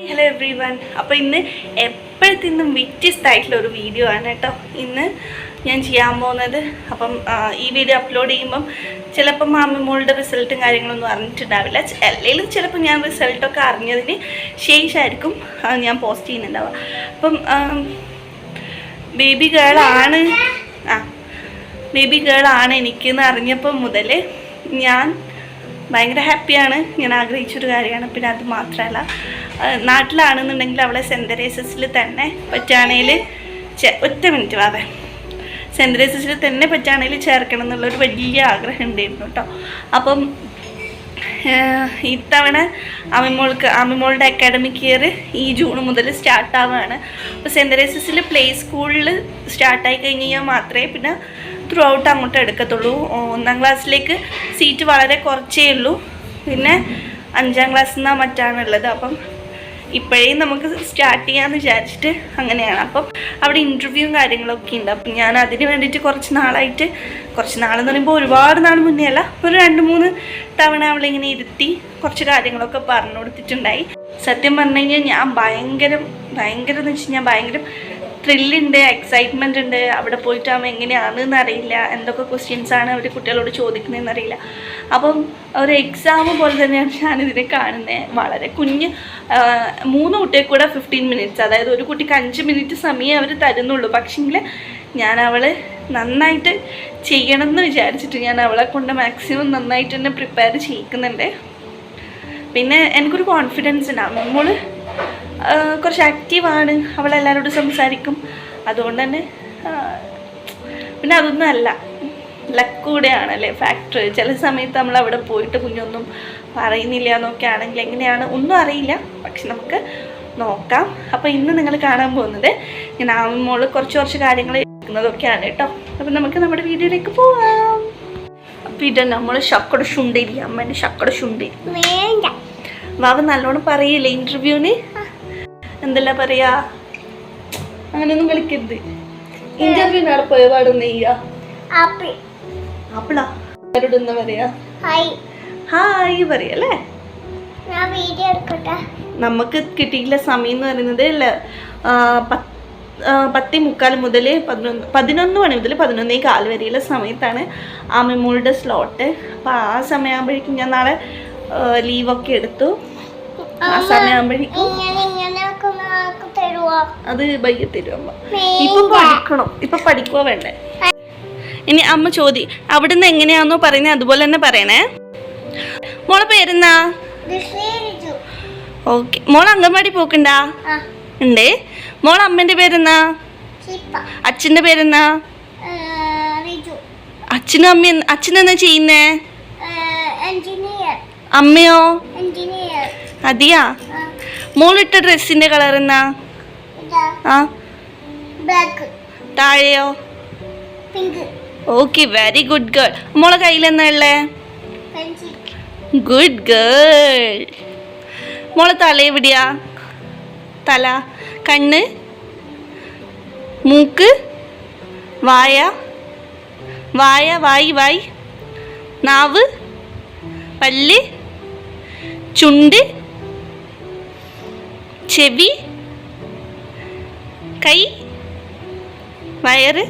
Hello every one. അപ്പോൾ ഇന്ന് എപ്പോഴത്തിന്നും വ്യത്യസ്തമായിട്ടുള്ളൊരു video ആണ് കേട്ടോ ഇന്ന് ഞാൻ ചെയ്യാൻ പോകുന്നത്. അപ്പം ഈ വീഡിയോ അപ്ലോഡ് ചെയ്യുമ്പം ചിലപ്പം മാമിമോളുടെ റിസൾട്ടും കാര്യങ്ങളൊന്നും അറിഞ്ഞിട്ടുണ്ടാവില്ല, അല്ലെങ്കിൽ ചിലപ്പോൾ ഞാൻ റിസൾട്ടൊക്കെ അറിഞ്ഞതിന് ശേഷമായിരിക്കും ഞാൻ പോസ്റ്റ് ചെയ്യുന്നുണ്ടാവുക. അപ്പം ബേബി ഗേളാണ് എനിക്കെന്ന് അറിഞ്ഞപ്പോൾ മുതൽ ഞാൻ ഭയങ്കര ഹാപ്പിയാണ്. ഞാൻ ആഗ്രഹിച്ചൊരു കാര്യമാണ്. പിന്നെ അത് മാത്രമല്ല, നാട്ടിലാണെന്നുണ്ടെങ്കിൽ അവളെ സെൻറ്റ് തെരേസസിൽ തന്നെ പറ്റുകയാണെങ്കിൽ ഒറ്റ മിനിറ്റ് വാവേ സെൻറ്റ് തെരേസസിൽ തന്നെ പറ്റുകയാണെങ്കിൽ ചേർക്കണം എന്നുള്ളൊരു വലിയ ആഗ്രഹം ഉണ്ടായിരുന്നു കേട്ടോ. അപ്പം ഇത്തവണ അമ്മിമോളുടെ അക്കാഡമിക് ഇയർ ഈ ജൂൺ മുതൽ സ്റ്റാർട്ടാവുകയാണ്. അപ്പോൾ സെൻറ്റ് തെരേസസിൽ പ്ലേ സ്കൂളിൽ സ്റ്റാർട്ടായി കഴിഞ്ഞ് കഴിഞ്ഞാൽ മാത്രമേ പിന്നെ ത്രൂ ഔട്ട് അങ്ങോട്ട് എടുക്കത്തുള്ളൂ. 1ാം ക്ലാസ്സിലേക്ക് സീറ്റ് വളരെ കുറച്ചേ ഉള്ളൂ, പിന്നെ 5ാം ക്ലാസ്സിൽ നിന്നാണ് മറ്റാണുള്ളത്. അപ്പം ഇപ്പോഴേ നമുക്ക് സ്റ്റാർട്ട് ചെയ്യാമെന്ന് വിചാരിച്ചിട്ട് അങ്ങനെയാണ്. അപ്പം അവിടെ ഇൻ്റർവ്യൂവും കാര്യങ്ങളൊക്കെ ഉണ്ട്. അപ്പം ഞാൻ അതിന് വേണ്ടിയിട്ട് കുറച്ച് നാളെന്ന് പറയുമ്പോൾ ഒരുപാട് നാൾ മുന്നേ അല്ല, ഒരു 2-3 തവണ അവളിങ്ങനെ ഇരുത്തി കുറച്ച് കാര്യങ്ങളൊക്കെ പറഞ്ഞു കൊടുത്തിട്ടുണ്ടായി. സത്യം പറഞ്ഞു കഴിഞ്ഞാൽ ഞാൻ ഭയങ്കര എന്ന് വെച്ച് കഴിഞ്ഞാൽ ഭയങ്കര ത്രില്ലുണ്ട്, എക്സൈറ്റ്മെൻ്റ് ഉണ്ട്. അവിടെ പോയിട്ടാകുമ്പോൾ എങ്ങനെയാണെന്ന് അറിയില്ല, എന്തൊക്കെ ക്വസ്റ്റ്യൻസാണ് അവർ കുട്ടികളോട് ചോദിക്കുന്നതെന്ന് അറിയില്ല. അപ്പം ഒരു എക്സാം പോലെ തന്നെയാണ് ഞാനിതിനെ കാണുന്നത്. വളരെ കുഞ്ഞ് 3 കുട്ടിയെ കൂടെ 15 മിനിറ്റ്സ്, അതായത് ഒരു കുട്ടിക്ക് 5 മിനിറ്റ് സമയം അവർ തരുന്നുള്ളൂ. പക്ഷേങ്കിൽ ഞാൻ അവൾ നന്നായിട്ട് ചെയ്യണം എന്ന് വിചാരിച്ചിട്ട് ഞാൻ അവളെ കൊണ്ട് മാക്സിമം നന്നായിട്ട് തന്നെ പ്രിപ്പയർ ചെയ്യിക്കുന്നുണ്ട്. പിന്നെ എനിക്കൊരു കോൺഫിഡൻസ് ഉണ്ടാവും. നമ്മൾ കുറച്ച് ആക്റ്റീവാണ്, അവളെല്ലാവരോടും സംസാരിക്കും. അതുകൊണ്ട് തന്നെ പിന്നെ അതൊന്നും അല്ല, ലക്ക് കൂടെയാണല്ലേ ഫാക്ടർ. ചില സമയത്ത് നമ്മൾ അവിടെ പോയിട്ട് കുഞ്ഞൊന്നും പറയുന്നില്ല എന്നൊക്കെ ആണെങ്കിൽ എങ്ങനെയാണ് ഒന്നും അറിയില്ല, പക്ഷെ നമുക്ക് നോക്കാം. അപ്പോൾ ഇന്ന് നിങ്ങൾ കാണാൻ പോകുന്നത് ഞാൻ അമ്മിമോള് കുറച്ച് കാര്യങ്ങൾ എടുക്കുന്നതൊക്കെയാണ് കേട്ടോ. അപ്പം നമുക്ക് നമ്മുടെ വീഡിയോയിലേക്ക് പോവാം. അപ്പം ഇത് നമ്മൾ ശക്കട ശുണ്ടേരി, അമ്മേൻ്റെ ശക്കട ശുണ്ടേരി. വാവ നല്ലോണം പറയില്ലേ ഇൻ്റർവ്യൂവിന്? എന്തെല്ലാം പറയാ? അങ്ങനെയൊന്നും കളിക്കരുത്. ഇന്റർവ്യൂവിന് അവിടെ പോയ പാടൊന്നും ചെയ്യാ. ആപ്പിളാ ആരോട് എന്താ പറയാ? ഹായ് പറയല്ലേ. നമുക്ക് കിട്ടിയില്ല സമയം എന്ന് പറയുന്നത് 10:45 മുതൽ 11 മണി മുതൽ 11:15 വരെയുള്ള സമയത്താണ് അമ്മിമോളുടെ സ്ലോട്ട്. അപ്പം ആ സമയമാകുമ്പോഴേക്കും ഞാൻ നാളെ ലീവൊക്കെ എടുത്തു. ആ സമയമാകുമ്പോഴേക്കും അത് ബയ്യ തരും. ഇപ്പൊ പഠിക്കുക വേണ്ടേ? ഇനി അമ്മ അവിടുന്ന് എങ്ങനെയാണോ പറയുന്നത് അതുപോലെ തന്നെ പറയണേ. മോളെ പേരെന്നാ? ഓക്കെ. മോൾ അംഗൻവാടി പോക്കണ്ടാ? ഉണ്ട്. മോളെ അമ്മേന്റെ പേരെന്നാ? അച്ഛന്റെ പേരെന്നാ? അച്ഛനും അമ്മ. അച്ഛനെന്നാ ചെയ്യുന്നേ? അമ്മയോ? അതെയാ. മോളിട്ട ഡ്രസ്സിന്റെ കളർ എന്നാ? താഴെയോ? Okay, very good girl. മോളെ കയ്യിൽ എന്നാ ഉള്ളേ? Good girl. മോളെ തല എവിടെയാ? തല, കണ്ണ്, മൂക്ക്, വായ, വായി, നാവ്, പല്ല്, ചുണ്ട്, ചെവി, കൈ, വയറ്,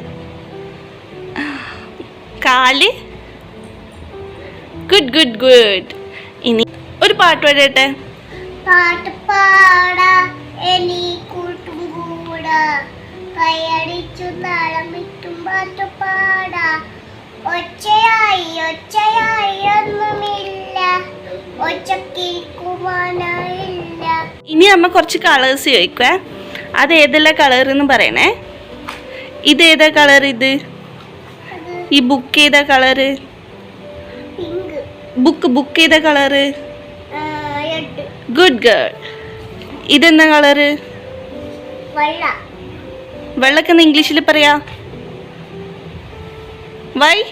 കാല്. Good good good. ഇനി ഒരു പാട്ട് പാടട്ടെ. പാട്ട് പാടാ എനിക്കൂട്ടും കൂടാ, കൈയടിച്ചു നാളമിട്ടും പാട്ട് പാടാ. ഒച്ചയായി ഒന്നുമില്ല, ഒച്ചക്കിരിക്കുവാനായില്ല. ഇനി അമ്മ കുറച്ച് കളേഴ്സ് ചോദിക്കുവേ. അത് ഏതെല്ലാം കളർ എന്ന് പറയണേ. ഇതേതാ കളർ? ഇത് ഈ ബുക്ക് ഏതാ കളറ്? ബുക്ക് ഏതാ കളറ്? Good girl. ഇതെന്താ കളറ്? വെള്ളക്കെന്ന് ഇംഗ്ലീഷിൽ പറയാ? വൈറ്റ്.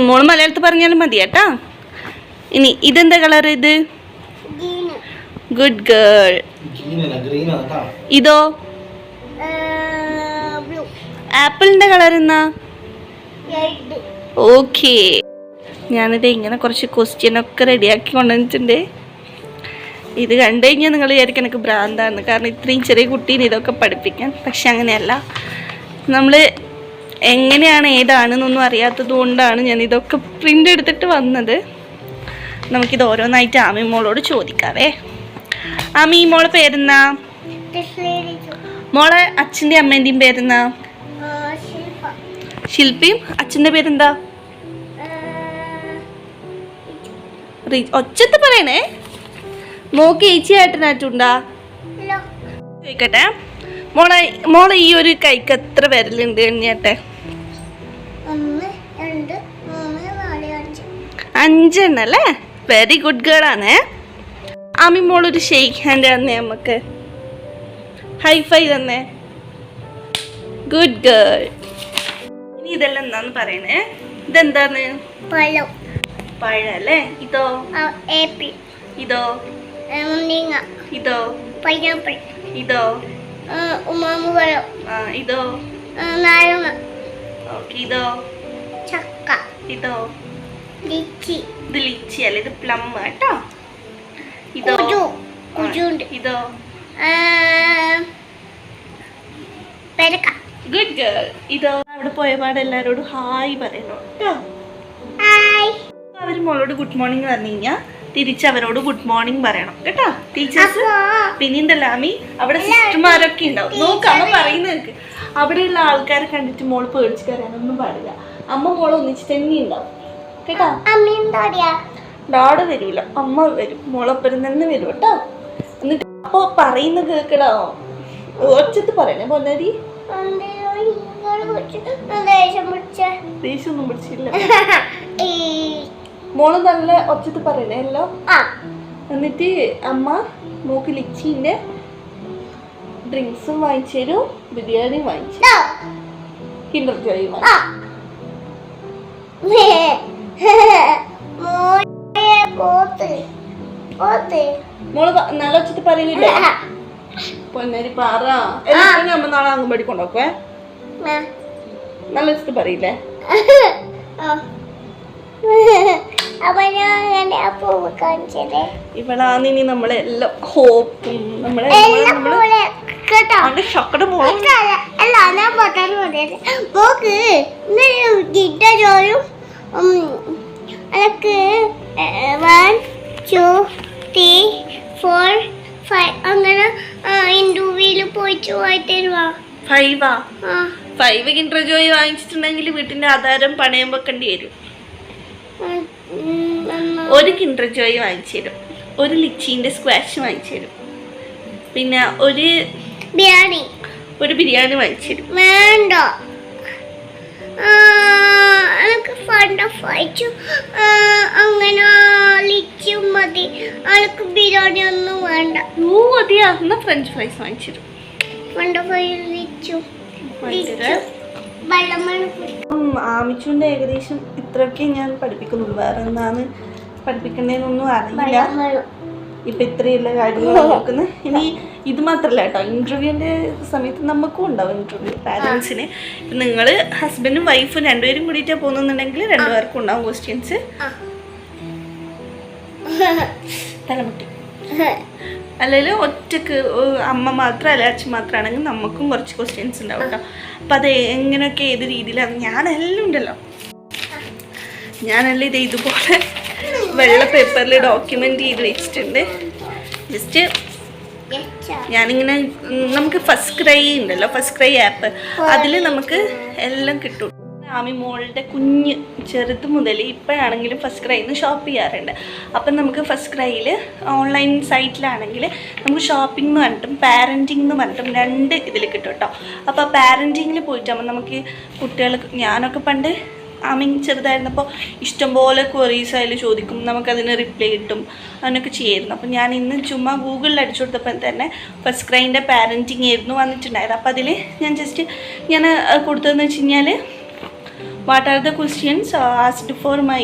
മോള് മലയാളത്തിൽ പറഞ്ഞാലും മതി കേട്ടാ. ഇനി ഇതെന്താ കളർ? ഇത് ഗുഡ് ഗേൾ. ഇതോ? ആപ്പിളിന്റെ കളർ എന്നാ? ഓക്കെ. ഞാനിത് ഇങ്ങനെ കുറച്ച് ക്വസ്റ്റ്യനൊക്കെ റെഡിയാക്കി കൊണ്ടുവന്നിട്ടുണ്ട്. ഇത് കണ്ടു കഴിഞ്ഞാൽ നിങ്ങൾ വിചാരിക്കും എനിക്ക് ഭ്രാന്താണ്, കാരണം ഇത്രയും ചെറിയ കുട്ടീനെ ഇതൊക്കെ പഠിപ്പിക്കാൻ. പക്ഷെ അങ്ങനെയല്ല, നമ്മൾ എങ്ങനെയാണ് ഏതാണെന്നൊന്നും അറിയാത്തത് കൊണ്ടാണ് ഞാൻ ഇതൊക്കെ പ്രിൻ്റ് എടുത്തിട്ട് വന്നത്. നമുക്കിത് ഓരോന്നായിട്ട് ആമി മോളോട് ചോദിക്കാവേ. ആമി, മോളെ പേരെന്നാ? മോളെ അച്ഛൻ്റെയും അമ്മേൻ്റെയും പേരെന്നാ? ശില്പിയും. അച്ഛൻ്റെ പേരെന്താ? ഒച്ചത്ത് പറയണേ. മോക്ക് ചേച്ചി ഏട്ടനായിട്ടുണ്ടാ? ചോദിക്കട്ടെ, മോളെ ഈ ഒരു കൈക്ക് എത്ര വിരലുണ്ട് എണ്ണിയട്ടെ? 5 എണ്ണം അല്ലേ? വെരി ഗുഡ് ഗേൾ ആണേ. ആമി മോളൊരു ഷെയ്ക്ക് ഹാൻഡ് തന്നേ, നമുക്ക് ഹൈഫൈ തന്നേ. Good girl. ഇനി ഇതെല്ലാം എന്താന്ന് പറയണേ? ഇതെന്താണ്? പഴം. പഴം അല്ലേ? ഇതോ? ആപ്പിൾ. ഇതോ? മുരിങ്ങ. ഇതോ? പൈനാപ്പിൾ. ഇതോ? ഉമാമ്പഴം. ഇതോ? നാരങ്ങ. ഓക്കെ. ഇതോ? ചക്ക. ഇതോ? ലിച്ചി. ഇത് ലിച്ചി അല്ലേ? ഇത് പ്ലം കേട്ടോ. ഇതോ? ഇതോ? പേരക്ക. Good girl. ഇതോ? അവിടെ പോയ പാട് എല്ലാരോടും ഹായ് പറയണം കേട്ടോ. അവർ മോളോട് ഗുഡ് മോർണിംഗ് പറഞ്ഞു കഴിഞ്ഞാൽ തിരിച്ച് അവരോട് ഗുഡ് മോർണിംഗ് പറയണം കേട്ടോ ടീച്ചേഴ്സ്. പിന്നെന്തല്ല ആമി, അവിടെ സിസ്റ്റർമാരൊക്കെ ഉണ്ടാവും. നോക്ക്, അമ്മ പറയുന്നത് അവിടെയുള്ള ആൾക്കാരെ കണ്ടിട്ട് മോള് പേടിച്ച് കയറാനൊന്നും പാടില്ല. അമ്മ മോളെ ഒന്നിച്ച് തന്നെ ഉണ്ടാവും കേട്ടോ. ഡാഡ് വരൂല, അമ്മ വരും. മോളൊപ്പരം തന്നെ വരും കേട്ടോ. എന്നിട്ട് അപ്പൊ പറയുന്ന കേക്കടോ, ഒച്ചത്ത് പറയണേ പൊന്നരി. ദേഷ്യമൊന്നും പിടിച്ചില്ല. മോള് നല്ല ഒച്ചത്ത് പറയണേ അല്ലോ. എന്നിട്ട് അമ്മ മോക്ക് ലിച്ചിന്റെ ഡ്രിങ്ക്സും വാങ്ങിച്ചു തരും, ബിരിയാണിയും വാങ്ങിച്ചു, കിൻഡർ ജോയും മോള് നല്ല ഒച്ചത്ത് പറയുന്നില്ലേ? പൊന്നരി പറ. അമ്മ നാളെ അംഗൻവാടി കൊണ്ടുപോക്കേ. നല്ല ഒച്ചത്ത് പറയില്ലേ? ഇവളാണ് ഇനി നമ്മളെല്ലാം ഹോപ്പും നമ്മളെ അങ്ങനെ ഇന്റർവ്യൂല് പോയിട്ട് വായിത്തരുവാ. 5 കിൻഡർ ജോയ് വാങ്ങിച്ചിട്ടുണ്ടെങ്കിൽ വീട്ടിന്റെ ആധാരം പണയം വെക്കേണ്ടി വരും. 1 കിൻഡർ ജോയ് വാങ്ങിച്ചു തരും, 1 ലിച്ചീൻ്റെ സ്ക്വാഷ് വാങ്ങിച്ചു തരും, പിന്നെ ഒരു ബിരിയാണി വാങ്ങിച്ചു തരും. വേണ്ട, എനിക്ക് ഫണ്ട് വായിച്ചു അങ്ങനെ ലിച്ചും മതി. എനിക്ക് ബിരിയാണി ഒന്നും വേണ്ട. മതിയാ, എന്നാ ഫ്രഞ്ച് ഫ്രൈസ് വാങ്ങിച്ചു തരും. Fund fries ലിച്ചു. ആമിച്ചുണ്ട് ഏകദേശം ഇത്രയൊക്കെ ഞാൻ പഠിപ്പിക്കുന്നുള്ളൂ. വേറെ എന്താണ് പഠിപ്പിക്കേണ്ടതെന്നൊന്നും അറിയില്ല. ഇപ്പം ഇത്രയുള്ള കാര്യങ്ങൾ നോക്കുന്നത്. ഇനി ഇത് മാത്രമല്ല കേട്ടോ, ഇൻ്റർവ്യൂവിൻ്റെ സമയത്ത് നമുക്കും ഉണ്ടാവും ഇൻ്റർവ്യൂ പാരൻസിന്. ഇപ്പം നിങ്ങൾ ഹസ്ബൻഡും വൈഫും രണ്ടുപേരും കൂടിയിട്ടാണ് പോകുന്നുണ്ടെങ്കിൽ 2 പേർക്കും ഉണ്ടാവും ക്വസ്റ്റ്യൻസ്. തലമുട്ടി അല്ലെങ്കിൽ ഒറ്റക്ക് അമ്മ മാത്രം അല്ല അച്ഛൻ മാത്രമാണെങ്കിൽ നമുക്കും കുറച്ച് ക്വസ്റ്റ്യൻസ് ഉണ്ടാവും കേട്ടോ. അപ്പം അത് എങ്ങനെയൊക്കെ ഏത് രീതിയിലാണ് ഞാനെല്ലാം ഉണ്ടല്ലോ, ഞാനെല്ലാം ഇതുപോലെ വെള്ള പേപ്പറിൽ ഡോക്യുമെൻ്റ് ചെയ്ത് വെച്ചിട്ടുണ്ട്. ജസ്റ്റ് ഞാനിങ്ങനെ നമുക്ക് ഫസ്റ്റ് ക്രൈ ഉണ്ടല്ലോ, ഫസ്റ്റ് ക്രൈ ആപ്പ്, അതിൽ നമുക്ക് എല്ലാം കിട്ടും. ആമി മോളുടെ കുഞ്ഞ് ചെറുത് മുതൽ ഇപ്പോഴാണെങ്കിലും ഫസ്റ്റ് ക്രൈയിൽ നിന്ന് ഷോപ്പ് ചെയ്യാറുണ്ട്. അപ്പം നമുക്ക് ഫസ്റ്റ് ക്രൈയിൽ ഓൺലൈൻ സൈറ്റിലാണെങ്കിൽ നമുക്ക് ഷോപ്പിംഗ് എന്ന് പറഞ്ഞിട്ടും പാരൻറ്റിംഗ് എന്ന് പറഞ്ഞിട്ടും 2 ഇതിൽ കിട്ടും കേട്ടോ. അപ്പോൾ പാരൻറ്റിങ്ങിൽ പോയിട്ടാകുമ്പോൾ നമുക്ക് കുട്ടികൾ, ഞാനൊക്കെ പണ്ട് ആമി ചെറുതായിരുന്നപ്പോൾ ഇഷ്ടംപോലെ ക്വറീസ് അതിൽ ചോദിക്കും, നമുക്കതിന് റിപ്ലൈ കിട്ടും, അതിനൊക്കെ ചെയ്യായിരുന്നു. അപ്പം ഞാൻ ഇന്ന് ചുമ്മാ ഗൂഗിളിൽ അടിച്ചു കൊടുത്തപ്പോൾ തന്നെ ഫസ്റ്റ് ക്രൈൻ്റെ പാരൻറ്റിങ് ആയിരുന്നു വന്നിട്ടുണ്ടായത്. അപ്പോൾ അതിൽ ഞാൻ ജസ്റ്റ് ഞാൻ കൊടുത്തതെന്ന് വെച്ച് കഴിഞ്ഞാൽ what are the questions asked for my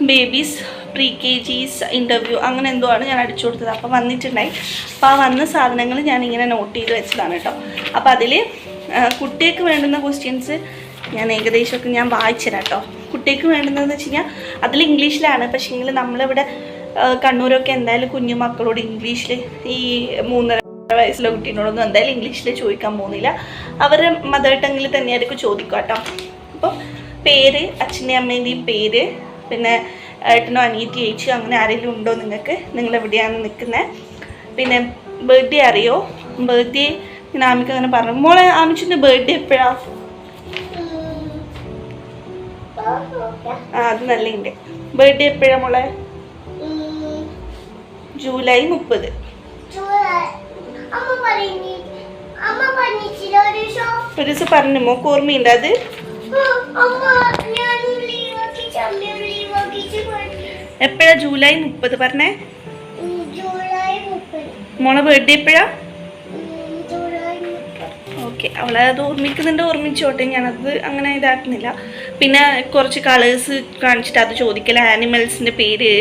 babies pre KGs interview അങ്ങനെ എന്തോ ആണ് ഞാൻ അടിച്ചു കൊടുത്തത്. അപ്പോൾ വന്നിട്ടുണ്ടായി. അപ്പോൾ ആ വന്ന സാധനങ്ങൾ ഞാനിങ്ങനെ നോട്ട് ചെയ്ത് വെച്ചതാണ് കേട്ടോ. അപ്പോൾ അതിൽ കുട്ടിക്ക് വേണ്ടുന്ന ക്വസ്റ്റ്യൻസ് ഞാൻ ഏകദേശമൊക്കെ ഞാൻ വായിച്ചു തരാം കേട്ടോ. കുട്ടിക്ക് വേണ്ടുന്നതെന്ന് വെച്ച് കഴിഞ്ഞാൽ അതിൽ ഇംഗ്ലീഷിലാണ്, പക്ഷേങ്കിൽ നമ്മളിവിടെ കണ്ണൂരൊക്കെ എന്തായാലും കുഞ്ഞു മക്കളോട് ഇംഗ്ലീഷിൽ ഈ 3.5 വയസ്സിലെ കുട്ടീനോടൊന്നും എന്തായാലും ഇംഗ്ലീഷിൽ ചോദിക്കാൻ പോകുന്നില്ല. അവരുടെ മദർ ടങ്ങിൽ തന്നെയായിരിക്കും ചോദിക്കുക കേട്ടോ. അപ്പോൾ പേര്, അച്ഛൻ്റെയും അമ്മേൻ്റെയും പേര്, പിന്നെ ഏട്ടനോ അനിയത്തി ചേച്ചി അങ്ങനെ ആരെങ്കിലും ഉണ്ടോ നിങ്ങൾക്ക്, നിങ്ങളെവിടെയാണ് നിൽക്കുന്നത്, പിന്നെ ബർത്ത്ഡേ അറിയോ, ബർത്ത്ഡേ ഞാൻ ആമിക്ക് അങ്ങനെ പറഞ്ഞു. മോളെ ആമിച്ചിൻ്റെ ബർത്ത്ഡേ എപ്പോഴാണ്? അത് നല്ല ഉണ്ട്. ബർത്ത്ഡേ എപ്പോഴാണ് മോളെ? ജൂലൈ 30. ഒരു ദിവസം പറഞ്ഞു, മോക്ക് ഓർമ്മയുണ്ട് അത്? എപ്പോഴാ ജൂലൈ 30 പറഞ്ഞേ? മോളെ ബർത്ത്ഡേ എപ്പോഴാ? ഓക്കെ, അവളെ അത് ഓർമ്മിക്കുന്നുണ്ട്, ഓർമ്മിച്ചോട്ടെ, ഞാനത് അങ്ങനെ ഇതാക്കുന്നില്ല. പിന്നെ കുറച്ച് കളേഴ്സ് കാണിച്ചിട്ട് അത് ചോദിക്കല, ആനിമൽസിൻ്റെ പേര്,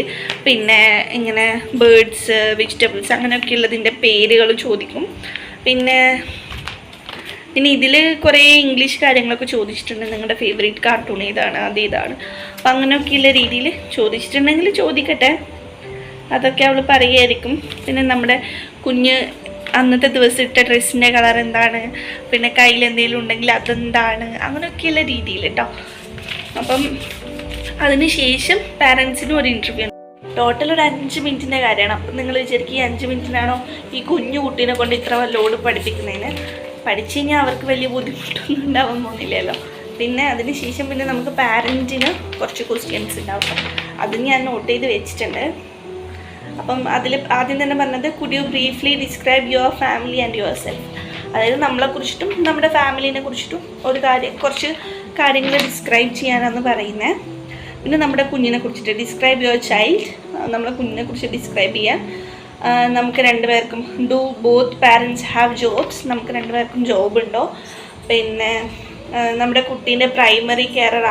പിന്നെ ഇങ്ങനെ ബേർഡ്സ്, വെജിറ്റബിൾസ് അങ്ങനെയൊക്കെ ഉള്ളതിൻ്റെ പേരുകൾ ചോദിക്കും. പിന്നെ ഇതിൽ കുറേ ഇംഗ്ലീഷ് കാര്യങ്ങളൊക്കെ ചോദിച്ചിട്ടുണ്ട്. നിങ്ങളുടെ ഫേവറേറ്റ് കാർട്ടൂൺ ഏതാണ്, അതേതാണ്, അപ്പം അങ്ങനെയൊക്കെയുള്ള രീതിയിൽ ചോദിച്ചിട്ടുണ്ടെങ്കിൽ ചോദിക്കട്ടെ, അതൊക്കെ അവൾ പറയുമായിരിക്കും. പിന്നെ നമ്മുടെ കുഞ്ഞ് അന്നത്തെ ദിവസം ഇട്ട ഡ്രസ്സിൻ്റെ കളർ എന്താണ്, പിന്നെ കയ്യിൽ എന്തെങ്കിലും ഉണ്ടെങ്കിൽ അതെന്താണ്, അങ്ങനെയൊക്കെയുള്ള രീതിയിൽ കേട്ടോ. അപ്പം അതിന് ശേഷം പാരൻസിനും ഒരു ഇൻ്റർവ്യൂ. ടോട്ടൽ ഒരു 5 മിനിറ്റിൻ്റെ കാര്യമാണ്. അപ്പം നിങ്ങൾ വിചാരിക്കും ഈ 5 മിനിറ്റിനാണോ ഈ കുഞ്ഞു കുട്ടീനെ കൊണ്ട് ഇത്ര ലോഡ് പഠിപ്പിക്കുന്നതിന്? പഠിച്ചു കഴിഞ്ഞാൽ അവർക്ക് വലിയ ബുദ്ധിമുട്ടൊന്നും ഉണ്ടാവാൻ പോകുന്നില്ലല്ലോ. പിന്നെ അതിന് ശേഷം പിന്നെ നമുക്ക് പാരൻറ്റിന് കുറച്ച് ക്വസ്റ്റ്യൻസ് ഉണ്ടാവും. അത് ഞാൻ നോട്ട് ചെയ്ത് വെച്ചിട്ടുണ്ട്. അപ്പം അതിൽ ആദ്യം തന്നെ പറഞ്ഞത്, could you briefly describe your family and your self. അതായത് നമ്മളെക്കുറിച്ചിട്ടും നമ്മുടെ ഫാമിലിനെ കുറിച്ചിട്ടും കുറച്ച് കാര്യങ്ങൾ ഡിസ്ക്രൈബ് ചെയ്യാനാണ് പറയുന്നത്. പിന്നെ നമ്മുടെ കുഞ്ഞിനെ കുറിച്ചിട്ട് ഡിസ്ക്രൈബ് യുവർ ചൈൽഡ്, നമ്മളെ കുഞ്ഞിനെ കുറിച്ച് ഡിസ്ക്രൈബ് ചെയ്യാൻ. നമുക്ക് 2 പേർക്കും do both parents have jobs, നമുക്ക് 2 പേർക്കും ജോബ് ഉണ്ടോ. പിന്നെ നമ്മുടെ കുട്ടീൻ്റെ പ്രൈമറി കെയറർ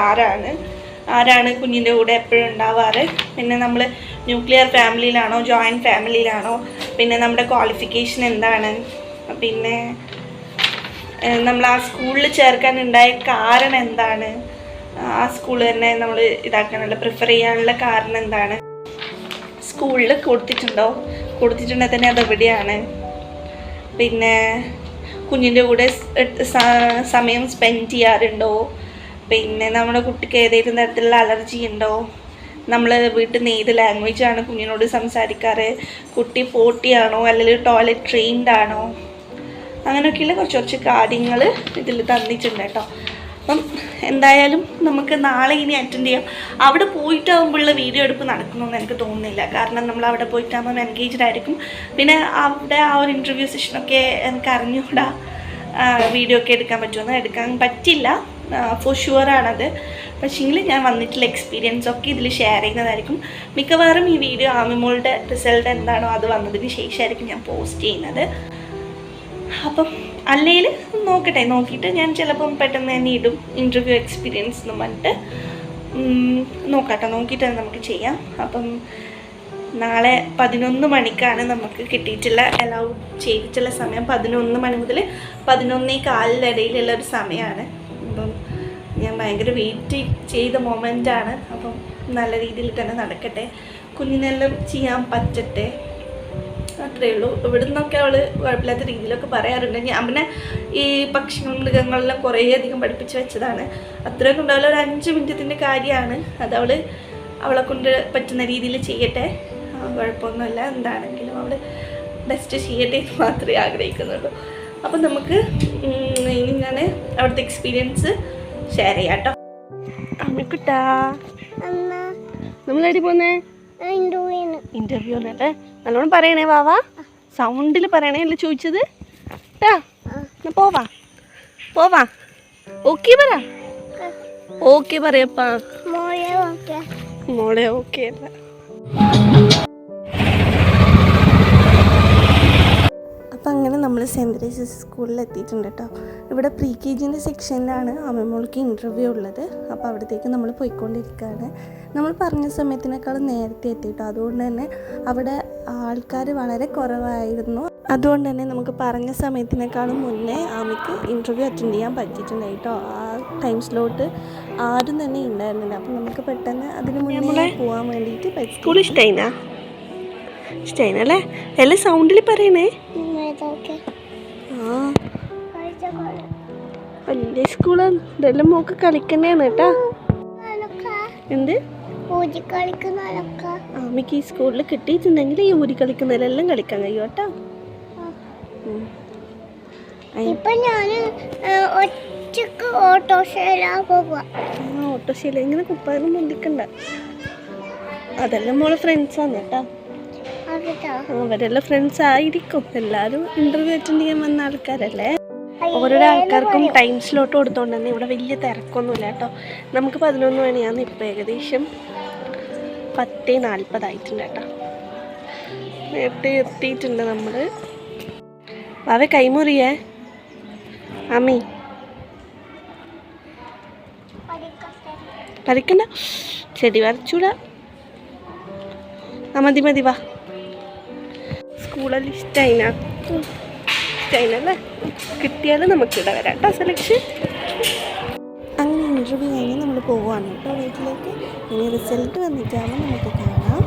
ആരാണ് കുഞ്ഞിൻ്റെ കൂടെ എപ്പോഴും ഉണ്ടാവാറ്. പിന്നെ നമ്മൾ ന്യൂക്ലിയർ ഫാമിലിയിലാണോ ജോയിൻറ്റ് ഫാമിലിയിലാണോ, പിന്നെ നമ്മുടെ ക്വാളിഫിക്കേഷൻ എന്താണ്, പിന്നെ നമ്മൾ ആ സ്കൂളിൽ ചേർക്കാനുണ്ടായ കാരണം എന്താണ്, ആ സ്കൂൾ തന്നെ നമ്മൾ ഇതാക്കാനുള്ള പ്രിഫർ ചെയ്യാനുള്ള കാരണം എന്താണ്, സ്കൂളിൽ കൊടുത്തിട്ടുണ്ടെങ്കിൽ തന്നെ അതെവിടെയാണ്, പിന്നെ കുഞ്ഞിൻ്റെ കൂടെ സമയം സ്പെൻഡ് ചെയ്യാറുണ്ടോ, പിന്നെ നമ്മുടെ കുട്ടിക്ക് ഏതെങ്കിലും തരത്തിലുള്ള അലർജി ഉണ്ടോ, നമ്മൾ വീട്ടിൽ നിന്ന് ഏത് ലാംഗ്വേജാണ് കുഞ്ഞിനോട് സംസാരിക്കാറ്, കുട്ടി പോട്ടിയാണോ അല്ലെങ്കിൽ ടോയ്ലറ്റ് ട്രെയിൻഡ് ആണോ, അങ്ങനെയൊക്കെയുള്ള കുറച്ച് കാര്യങ്ങൾ ഇതിൽ തന്നിട്ടുണ്ട് കേട്ടോ. അപ്പം എന്തായാലും നമുക്ക് നാളെ ഇനി അറ്റൻഡ് ചെയ്യാം. അവിടെ പോയിട്ടാകുമ്പോഴുള്ള വീഡിയോ എടുപ്പ് നടക്കണമെന്ന് എനിക്ക് തോന്നുന്നില്ല. കാരണം നമ്മൾ അവിടെ പോയിട്ടാകുമ്പോൾ എൻഗേജ്ഡ് ആയിരിക്കും. പിന്നെ അവിടെ ആ ഒരു ഇൻ്റർവ്യൂ സെഷനൊക്കെ എനിക്ക് അറിഞ്ഞുകൂടാ വീഡിയോ ഒക്കെ എടുക്കാൻ പറ്റുമെന്ന്. എടുക്കാൻ പറ്റില്ല, ഫോർ ഷുവറാണത്. പക്ഷേങ്കിൽ ഞാൻ വന്നിട്ടുള്ള എക്സ്പീരിയൻസ് ഒക്കെ ഇതിൽ ഷെയർ ചെയ്യുന്നതായിരിക്കും. മിക്കവാറും ഈ വീഡിയോ ആമിമോളുടെ റിസൾട്ട് എന്താണോ അത് വന്നതിന് ശേഷമായിരിക്കും ഞാൻ പോസ്റ്റ് ചെയ്യുന്നത്. അപ്പം അല്ലെങ്കിൽ നോക്കിയിട്ട് ഞാൻ ചിലപ്പം പെട്ടെന്ന് തന്നെ ഇടും ഇൻ്റർവ്യൂ എക്സ്പീരിയൻസ് എന്ന് പറഞ്ഞിട്ട്. നോക്കിയിട്ട് നമുക്ക് ചെയ്യാം. അപ്പം നാളെ 11 മണിക്കാണ് നമുക്ക് കിട്ടിയിട്ടുള്ള അലൗഡ് ചെയ്തിട്ടുള്ള സമയം. 11 മണി മുതൽ 11:15 ഇടയിലുള്ള ഒരു സമയമാണ്. അപ്പം ഞാൻ ഭയങ്കര വെയിറ്റ് ചെയ്ത മൊമെൻ്റാണ്. അപ്പം നല്ല രീതിയിൽ തന്നെ നടക്കട്ടെ, കുഞ്ഞിനെല്ലാം ചെയ്യാൻ പറ്റട്ടെ, അത്രയേ ഉള്ളൂ. ഇവിടെ നിന്നൊക്കെ അവൾ കുഴപ്പമില്ലാത്ത രീതിയിലൊക്കെ പറയാറുണ്ട്. ഞാൻ പിന്നെ ഈ പക്ഷികൾ മൃഗങ്ങളെല്ലാം കുറേ അധികം പഠിപ്പിച്ച് വെച്ചതാണ്. അത്രയൊക്കെ ഉണ്ടാവില്ല, ഒരു 5 മിനിറ്റത്തിൻ്റെ കാര്യമാണ്. അത് അവളെ കൊണ്ട് പറ്റുന്ന രീതിയിൽ ചെയ്യട്ടെ, കുഴപ്പമൊന്നുമില്ല. എന്താണെങ്കിലും അവൾ ബെസ്റ്റ് ചെയ്യട്ടെ എന്ന് മാത്രമേ ആഗ്രഹിക്കുന്നുള്ളൂ. അപ്പം നമുക്ക് ഇനി ഞാൻ അവിടുത്തെ എക്സ്പീരിയൻസ് ഷെയർ ചെയ്യാം കേട്ടോ. അമ്മക്കുട്ടാ, നമ്മളെടി പോന്നേ? ഇന്റർവ്യൂ എന്നല്ലേ, നല്ലോണം പറയണേ. വാവാ, സൗണ്ടിൽ പറയണേ അല്ലേ ചോദിച്ചത്. പോവാ ഓക്കെ പറ, ഓക്കെ പറയപ്പാ മോളെ. ഓക്കെ അല്ല, അപ്പം അങ്ങനെ നമ്മൾ സെൻറ്റ് തെരേസസ് സ്കൂളിൽ എത്തിയിട്ടുണ്ട് കേട്ടോ. ഇവിടെ പ്രീ KGൻ്റെ സെക്ഷനിലാണ് അമ്മമ്മോൾക്ക് ഇൻ്റർവ്യൂ ഉള്ളത്. അപ്പോൾ അവിടത്തേക്ക് നമ്മൾ പോയിക്കൊണ്ടിരിക്കുകയാണ്. നമ്മൾ പറഞ്ഞ സമയത്തിനേക്കാളും നേരത്തെ എത്തി കേട്ടോ. അതുകൊണ്ട് തന്നെ അവിടെ ആൾക്കാർ വളരെ കുറവായിരുന്നു. അതുകൊണ്ട് തന്നെ നമുക്ക് പറഞ്ഞ സമയത്തിനേക്കാളും മുന്നേ ആമിക്ക് ഇൻ്റർവ്യൂ അറ്റൻഡ് ചെയ്യാൻ പറ്റിയിട്ടുണ്ട് കേട്ടോ. ആ ടൈം സ്ലോട്ട് ആരും തന്നെ ഉണ്ടായിരുന്നില്ല. അപ്പം നമുക്ക് പെട്ടെന്ന് അതിന് മുന്നേ പോകാൻ വേണ്ടിയിട്ട് പറ്റും. സ്കൂൾ ഇഷ്ടമായിനാ? സ്റ്റൈൻ അല്ലേ? എല്ലാം സൗണ്ടിൽ പറയണേ. ആ വലിയ സ്കൂളാണ്. ഇതെല്ലാം മോക്ക് കളിക്കണേന്ന് കേട്ടാ. എന്ത് ആമിക്ക് ഈ സ്കൂളിൽ കിട്ടിയിട്ടുണ്ടെങ്കിൽ ഈ ഊരി കളിക്കുന്നതിലെല്ലാം കളിക്കാൻ കഴിയും കേട്ടോ. ഓട്ടോശീല ഇങ്ങനെ കുപ്പായം പൊന്തിക്കണ്ട. അതെല്ലാം മോളെ ഫ്രണ്ട്സാണ് കേട്ടാ. അവരെല്ലാം ഫ്രണ്ട്സ് ആയിരിക്കും. എല്ലാരും ഇന്റർവ്യൂ അറ്റൻഡ് ചെയ്യാൻ വന്ന ആൾക്കാരല്ലേ. ഓരോരോ ആൾക്കാർക്കും ടൈം സ്ലോട്ട് കൊടുത്തോണ്ട് തന്നെ ഇവിടെ വലിയ തിരക്കൊന്നുമില്ല കേട്ടോ. നമുക്ക് 11 മണിയാണ്. ഇപ്പം ഏകദേശം 10:40 ആയിട്ടുണ്ട് കേട്ടോ. നേരത്തെ എത്തിയിട്ടുണ്ട് നമ്മൾ. വാവേ കൈമുറിയേ അമ്മി പഠിക്കണ്ട. ചെടി വരച്ചൂടാ. മതി മതി വാ. സ്കൂളെല്ലാം ഇഷ്ടമായിനല്ലേ? കിട്ടിയാലും നമുക്കിവിടെ വരാം കേട്ടോ സെലക്ഷൻ. അങ്ങനെ ഇൻ്റർവ്യൂ കഴിഞ്ഞ് നമ്മൾ പോവുകയാണ് കേട്ടോ വീട്ടിലേക്ക്. ഇനി റിസൾട്ട് വന്നിട്ടാണ് നമുക്ക് കാണാം.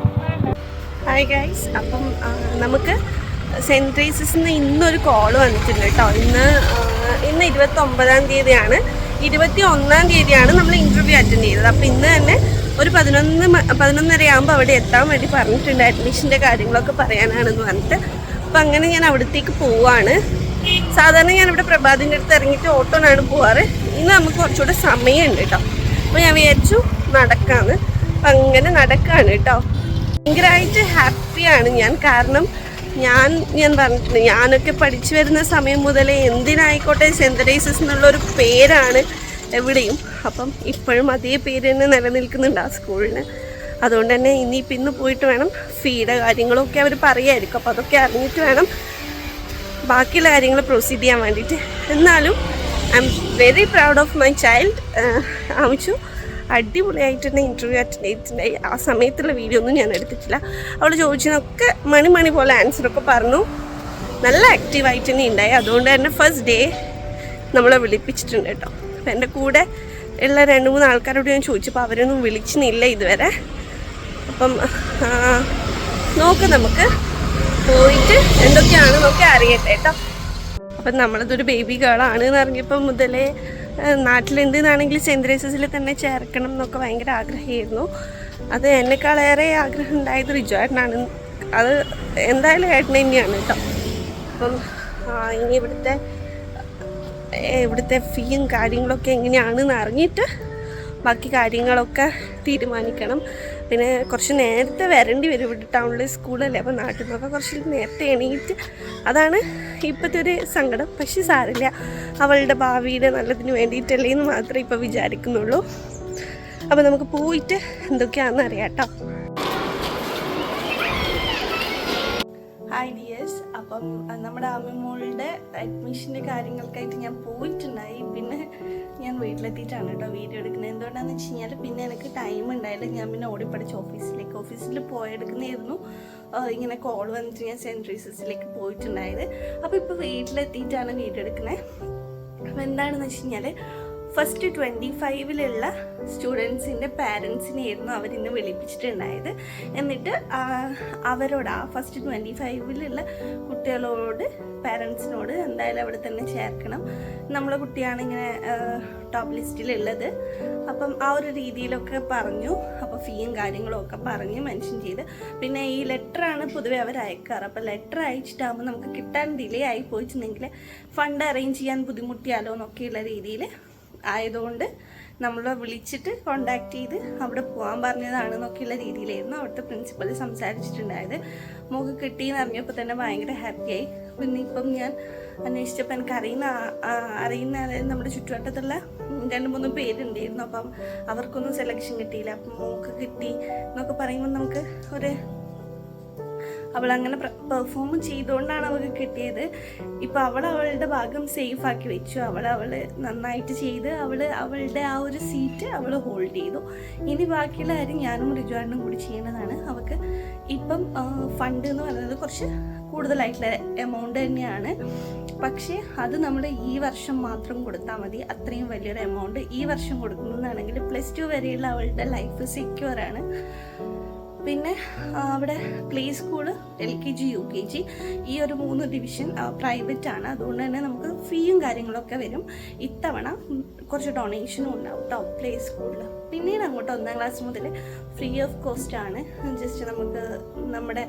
ഹായ് ഗൈസ്, അപ്പം നമുക്ക് സെൻറ്റ് ട്രേസസിൽ നിന്ന് ഇന്നൊരു കോൾ വന്നിട്ടുണ്ട് കേട്ടോ. ഇന്ന് 29-ാം തീയതിയാണ്. 21-ാം തീയതിയാണ് നമ്മൾ ഇൻ്റർവ്യൂ അറ്റൻഡ് ചെയ്തത്. അപ്പോൾ ഇന്ന് തന്നെ ഒരു 11:30 ആകുമ്പോൾ അവിടെ എത്താൻ വേണ്ടി പറഞ്ഞിട്ടുണ്ട്. അഡ്മിഷൻ്റെ കാര്യങ്ങളൊക്കെ പറയാനാണെന്ന് പറഞ്ഞിട്ട്. അപ്പോൾ അങ്ങനെ ഞാൻ അവിടത്തേക്ക് പോവാണ്. സാധാരണ ഞാനിവിടെ പ്രഭാതിൻ്റെ അടുത്ത് ഇറങ്ങിയിട്ട് ഓട്ടോനാണ് പോവാറ്. ഇന്ന് നമുക്ക് കുറച്ചുകൂടെ സമയമുണ്ട് കേട്ടോ. അപ്പോൾ ഞാൻ വിചാരിച്ചു നടക്കാമെന്ന്. അപ്പം അങ്ങനെ നടക്കുകയാണ് കേട്ടോ. ഭയങ്കരമായിട്ട് ഹാപ്പിയാണ് ഞാൻ. കാരണം ഞാൻ പറഞ്ഞിട്ടുണ്ട്, ഞാനൊക്കെ പഠിച്ചു വരുന്ന സമയം മുതലേ എന്തിനായിക്കോട്ടെ സെൻറ്റ് തെരേസസ് എന്നുള്ളൊരു പേരാണ് എവിടെയും. അപ്പം ഇപ്പോഴും അതേ പേര് തന്നെ നിലനിൽക്കുന്നുണ്ട് ആ സ്കൂളിന്. അതുകൊണ്ട് തന്നെ ഇനിയിപ്പോൾ ഇന്ന് പോയിട്ട് വേണം ഫീയുടെ കാര്യങ്ങളൊക്കെ അവർ പറയുമായിരിക്കും. അപ്പോൾ അതൊക്കെ അറിഞ്ഞിട്ട് വേണം ബാക്കിയുള്ള കാര്യങ്ങൾ പ്രൊസീഡ് ചെയ്യാൻ വേണ്ടിയിട്ട്. എന്നാലും I'm very proud of my child. ആമിച്ചു അടിപൊളിയായിട്ട് തന്നെ ഇൻ്റർവ്യൂ അറ്റൻഡ് ചെയ്തിട്ടുണ്ടായി. ആ സമയത്തുള്ള വീഡിയോ ഒന്നും ഞാൻ എടുത്തിട്ടില്ല. അവൾ ചോദിച്ചതിനൊക്കെ മണി പോലെ ആൻസറൊക്കെ പറഞ്ഞു. നല്ല ആക്റ്റീവായിട്ട് തന്നെ ഉണ്ടായി. അതുകൊണ്ട് തന്നെ ഫസ്റ്റ് ഡേ നമ്മളെ വിളിപ്പിച്ചിട്ടുണ്ട് കേട്ടോ. അപ്പം എൻ്റെ കൂടെ ഉള്ള 2-3 ആൾക്കാരോട് ഞാൻ ചോദിച്ചപ്പോൾ അവരൊന്നും വിളിച്ചിട്ടില്ല ഇതുവരെ. അപ്പം നമുക്ക് പോയിട്ട് എന്തൊക്കെയാണെന്നൊക്കെ അറിയട്ടെ കേട്ടോ. അപ്പം നമ്മളതൊരു ബേബി ഗേളാണ് എന്ന് അറിഞ്ഞപ്പോൾ മുതലേ നാട്ടിലുണ്ടെന്നാണെങ്കിൽ സെൻറ്റ് തെരേസസിൽ തന്നെ ചേർക്കണം എന്നൊക്കെ ഭയങ്കര ആഗ്രഹമായിരുന്നു. അത് എന്നെക്കാളേറെ ആഗ്രഹം ഉണ്ടായത് റിജോ ഏട്ടനാണ്. അത് എന്തായാലും ഏട്ടൻ തന്നെയാണ് കേട്ടോ. അപ്പം ഇനി ഇവിടുത്തെ ഫീയും കാര്യങ്ങളൊക്കെ എങ്ങനെയാണെന്ന് അറിഞ്ഞിട്ട് ബാക്കി കാര്യങ്ങളൊക്കെ തീരുമാനിക്കണം. പിന്നെ കുറച്ച് നേരത്തെ വരേണ്ടി വരും. ഇവിടെ ടൗണിലെ സ്കൂളല്ലേ, അപ്പോൾ നാട്ടിൽ നിന്നൊക്കെ കുറച്ച് നേരത്തെ എണീറ്റ്. അതാണ് ഇപ്പോഴത്തെ ഒരു സങ്കടം. പക്ഷെ സാരമില്ല, അവളുടെ ഭാവിയുടെ നല്ലതിന് വേണ്ടിയിട്ടല്ലേ എന്ന് മാത്രമേ ഇപ്പോൾ വിചാരിക്കുന്നുള്ളൂ. അപ്പോൾ നമുക്ക് പോയിട്ട് എന്തൊക്കെയാണെന്ന് അറിയാം കേട്ടോ. ഹായ് ഡിയേഴ്സ്, അപ്പം നമ്മുടെ അമ്മിമോളുടെ അഡ്മിഷൻ്റെ കാര്യങ്ങൾക്കായിട്ട് ഞാൻ പോയിട്ടുണ്ടായി. പിന്നെ ഞാൻ വീട്ടിലെത്തിയിട്ടാണ് കേട്ടോ വീഡിയോ എടുക്കുന്നത്. എന്തുകൊണ്ടാണെന്ന് വെച്ച് കഴിഞ്ഞാൽ പിന്നെ എനിക്ക് ടൈം ഉണ്ടായില്ല. ഞാൻ പിന്നെ ഓടിപ്പടിച്ച് ഓഫീസിൽ പോയെടുക്കുന്നതായിരുന്നു. ഇങ്ങനെ കോൾ വന്നിട്ട് ഞാൻ സെൻറ്റ് തെരേസസിലേക്ക് പോയിട്ടുണ്ടായത്. അപ്പോൾ ഇപ്പോൾ വീട്ടിലെത്തിയിട്ടാണ് വീഡിയോ എടുക്കുന്നത്. അപ്പോൾ എന്താണെന്ന് വെച്ച് കഴിഞ്ഞാൽ ഫസ്റ്റ് 25-ലുള്ള സ്റ്റുഡൻസിൻ്റെ പാരൻസിനെയായിരുന്നു അവരിന്ന് വിളിപ്പിച്ചിട്ടുണ്ടായത്. എന്നിട്ട് അവരോട് ആ ഫസ്റ്റ് 25-ലുള്ള കുട്ടികളോട് പാരൻസിനോട് എന്തായാലും അവിടെ തന്നെ ചേർക്കണം, നമ്മളെ കുട്ടിയാണ് ഇങ്ങനെ ടോപ്പ് ലിസ്റ്റിലുള്ളത്. അപ്പം ആ ഒരു രീതിയിലൊക്കെ പറഞ്ഞു. അപ്പോൾ ഫീയും കാര്യങ്ങളും ഒക്കെ പറഞ്ഞ് മെൻഷൻ ചെയ്ത്. പിന്നെ ഈ ലെറ്ററാണ് പൊതുവെ അവർ അയക്കാറ്. അപ്പോൾ ലെറ്റർ അയച്ചിട്ടാകുമ്പോൾ നമുക്ക് കിട്ടാൻ ഡിലേ ആയി പോയിട്ടുണ്ടെങ്കിൽ ഫണ്ട് അറേഞ്ച് ചെയ്യാൻ ബുദ്ധിമുട്ടിയാലോ എന്നൊക്കെയുള്ള രീതിയിൽ ആയതുകൊണ്ട് നമ്മളെ വിളിച്ചിട്ട് കോണ്ടാക്ട് ചെയ്ത് അവിടെ പോകാൻ പറഞ്ഞതാണെന്നൊക്കെയുള്ള രീതിയിലായിരുന്നു അവിടുത്തെ പ്രിൻസിപ്പൽ സംസാരിച്ചിട്ടുണ്ടായത്. മോക്ക് കിട്ടിയെന്ന് അറിഞ്ഞപ്പോൾ തന്നെ ഭയങ്കര ഹാപ്പിയായി. പിന്നെ ഇപ്പം ഞാൻ അന്വേഷിച്ചപ്പോൾ എനിക്ക് അറിയുന്ന നമ്മുടെ ചുറ്റുവട്ടത്തുള്ള 2-3 പേരുണ്ടായിരുന്നു. അപ്പം അവർക്കൊന്നും സെലക്ഷൻ കിട്ടിയില്ല. അപ്പം മോക്ക് കിട്ടി എന്നൊക്കെ പറയുമ്പോൾ നമുക്ക് അവളങ്ങനെ പെർഫോം ചെയ്തുകൊണ്ടാണ് അവൾക്ക് കിട്ടിയത്. ഇപ്പോൾ അവളുടെ ഭാഗം സേഫ് ആക്കി വെച്ചു. അവൾ നന്നായിട്ട് ചെയ്ത് അവളുടെ ആ ഒരു സീറ്റ് അവൾ ഹോൾഡ് ചെയ്തു. ഇനി ബാക്കിയുള്ള കാര്യം ഞാനും റിജുവാനും കൂടി ചെയ്യേണ്ടതാണ്. അവൾക്ക് ഇപ്പം ഫണ്ട് എന്ന് പറയുന്നത് കുറച്ച് കൂടുതലായിട്ടുള്ള എമൗണ്ട് തന്നെയാണ്. പക്ഷേ അത് നമ്മൾ ഈ വർഷം മാത്രം കൊടുത്താൽ മതി. അത്രയും വലിയൊരു എമൗണ്ട് ഈ വർഷം കൊടുക്കുന്നതാണെങ്കിൽ +2 വരെയുള്ള അവളുടെ ലൈഫ് സെക്യൂറാണ്. പിന്നെ അവിടെ പ്ലേ സ്കൂള് LKG UKG ഈ ഒരു 3 ഡിവിഷൻ പ്രൈവറ്റ് ആണ്. അതുകൊണ്ട് തന്നെ നമുക്ക് ഫീയും കാര്യങ്ങളൊക്കെ വരും. ഇത്തവണ കുറച്ച് ഡൊണേഷനും ഉണ്ടാവും കേട്ടോ പ്ലേ സ്കൂളിൽ. പിന്നീട് അങ്ങോട്ട് 1ാം ക്ലാസ് മുതൽ ഫ്രീ ഓഫ് കോസ്റ്റ് ആണ്. ജസ്റ്റ് നമുക്ക് നമ്മുടെ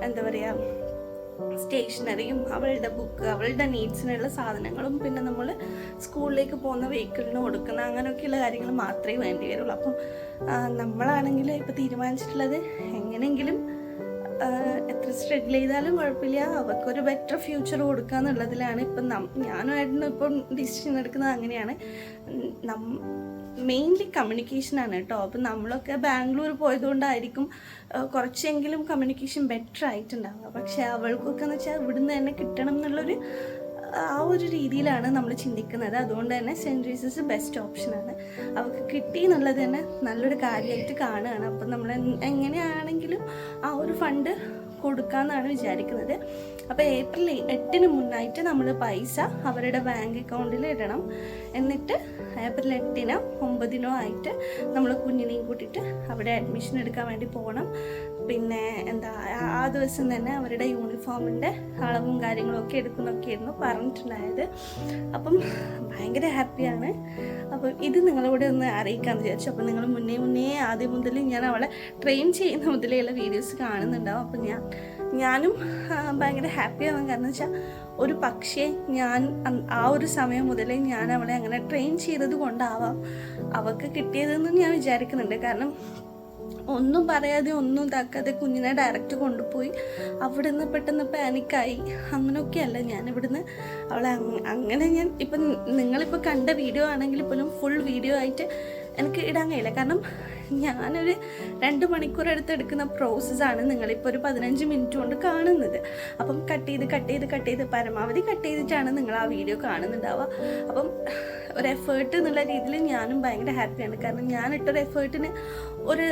എന്താ പറയുക സ്റ്റേഷനറിയും അവളുടെ ബുക്ക് അവളുടെ നീഡ്സിനുള്ള സാധനങ്ങളും പിന്നെ നമ്മൾ സ്കൂളിലേക്ക് പോകുന്ന വെഹിക്കിളിന് കൊടുക്കുന്ന അങ്ങനെയൊക്കെയുള്ള കാര്യങ്ങൾ മാത്രമേ വേണ്ടി വരുള്ളൂ. അപ്പം നമ്മളാണെങ്കിൽ ഇപ്പോൾ തീരുമാനിച്ചിട്ടുള്ളത് എങ്ങനെയെങ്കിലും എത്ര സ്ട്രഗിൾ ചെയ്താലും കുഴപ്പമില്ല അവർക്കൊരു ബെറ്റർ ഫ്യൂച്ചർ കൊടുക്കുക എന്നുള്ളതിലാണ്. ഇപ്പം ഞാനായിരുന്നു ഇപ്പം ഡിസിഷൻ എടുക്കുന്നത് അങ്ങനെയാണ്. മെയിൻലി കമ്മ്യൂണിക്കേഷനാണ് കേട്ടോ. അപ്പം നമ്മളൊക്കെ ബാംഗ്ലൂർ പോയതുകൊണ്ടായിരിക്കും കുറച്ചെങ്കിലും കമ്മ്യൂണിക്കേഷൻ ബെറ്റർ ആയിട്ടുണ്ടാവുക. പക്ഷേ അവൾക്കൊക്കെ എന്ന് വെച്ചാൽ ഇവിടുന്ന് തന്നെ കിട്ടണം എന്നുള്ളൊരു ആ ഒരു രീതിയിലാണ് നമ്മൾ ചിന്തിക്കുന്നത്. അതുകൊണ്ട് തന്നെ സെൻറ്റ് ട്രീസസ് ബെസ്റ്റ് ഓപ്ഷനാണ്. അവൾക്ക് കിട്ടി എന്നുള്ളത് തന്നെ നല്ലൊരു കാര്യമായിട്ട് കാണുകയാണ്. അപ്പം നമ്മൾ എങ്ങനെയാണെങ്കിലും ആ ഒരു ഫണ്ട് കൊടുക്കാമെന്നാണ് വിചാരിക്കുന്നത്. അപ്പോൾ ഏപ്രിൽ 8 മുന്നായിട്ട് നമ്മൾ പൈസ അവരുടെ ബാങ്ക് അക്കൗണ്ടിൽ ഇടണം. എന്നിട്ട് ഏപ്രിൽ 8 9 ആയിട്ട് നമ്മൾ കുഞ്ഞിനെയും കൂട്ടിയിട്ട് അവിടെ അഡ്മിഷൻ എടുക്കാൻ വേണ്ടി പോകണം. പിന്നെ എന്താ ആ ദിവസം തന്നെ അവരുടെ യൂണിഫോമിൻ്റെ അളവും കാര്യങ്ങളൊക്കെ എടുക്കുന്നൊക്കെയായിരുന്നു പറഞ്ഞിട്ടുണ്ടായത്. അപ്പം ഭയങ്കര ഹാപ്പിയാണ്. അപ്പം ഇത് നിങ്ങളോട് ഒന്ന് അറിയിക്കാമെന്ന് വിചാരിച്ചു. അപ്പം നിങ്ങൾ മുന്നേ ആദ്യം മുതൽ ഞാൻ അവളെ ട്രെയിൻ ചെയ്യുന്ന മുതലേയുള്ള വീഡിയോസ് കാണുന്നുണ്ടാവും. അപ്പം ഞാനും ഭയങ്കര ഹാപ്പിയാണ്. കാരണം വെച്ചാൽ ഒരു പക്ഷേ ഞാൻ ആ ഒരു സമയം മുതലേ ഞാൻ അവളെ അങ്ങനെ ട്രെയിൻ ചെയ്തത് കൊണ്ടാവാം അവൾക്ക് കിട്ടിയതെന്ന് ഞാൻ വിചാരിക്കുന്നുണ്ട്. കാരണം ഒന്നും പറയാതെ ഒന്നും ഇതാക്കാതെ കുഞ്ഞിനെ ഡയറക്റ്റ് കൊണ്ടുപോയി അവിടെ നിന്ന് പെട്ടെന്ന് പാനിക്കായി അങ്ങനെയൊക്കെയല്ല ഞാൻ ഇവിടുന്ന് അവളെ അങ്ങനെ ഞാൻ ഇപ്പം നിങ്ങളിപ്പോൾ കണ്ട വീഡിയോ ആണെങ്കിൽ പോലും ഫുൾ വീഡിയോ ആയിട്ട് എനിക്ക് ഇടാൻ കഴിയില്ല. കാരണം ഞാനൊരു 2 മണിക്കൂർ എടുക്കുന്ന പ്രോസസ്സാണ് നിങ്ങളിപ്പോൾ ഒരു 15 മിനിറ്റ് കൊണ്ട് കാണുന്നത്. അപ്പം കട്ട് ചെയ്ത് പരമാവധി കട്ട് ചെയ്തിട്ടാണ് നിങ്ങൾ ആ വീഡിയോ കാണുന്നുണ്ടാവുക. അപ്പം ഒരു എഫേർട്ട് എന്നുള്ള രീതിയിൽ ഞാനും ഭയങ്കര ഹാപ്പിയാണ്. കാരണം ഞാനിട്ടൊരു എഫേർട്ടിന് ഒരു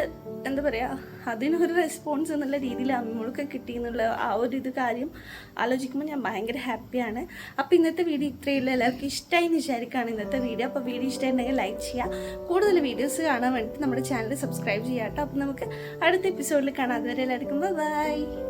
എന്താ പറയുക അതിനൊരു റെസ്പോൺസ് എന്നുള്ള രീതിയിൽ അമ്മൾക്ക് കിട്ടിയെന്നുള്ള ആ ഒരു കാര്യം ആലോചിക്കുമ്പോൾ ഞാൻ ഭയങ്കര ഹാപ്പിയാണ്. അപ്പോൾ ഇന്നത്തെ വീഡിയോ ഇത്രയുള്ള എല്ലാവർക്കും ഇഷ്ടമായി എന്ന് വിചാരിക്കുകയാണ് ഇന്നത്തെ വീഡിയോ. അപ്പോൾ വീഡിയോ ഇഷ്ടമായിട്ടുണ്ടെങ്കിൽ ലൈക്ക് ചെയ്യുക. കൂടുതൽ വീഡിയോസ് കാണാൻ വേണ്ടിയിട്ട് നമ്മുടെ ചാനൽ സബ്സ്ക്രൈബ് ചെയ്യാം കേട്ടോ. അപ്പോൾ നമുക്ക് അടുത്ത എപ്പിസോഡിൽ കാണാം. അതുവരെ എല്ലാവർക്കും ബൈ.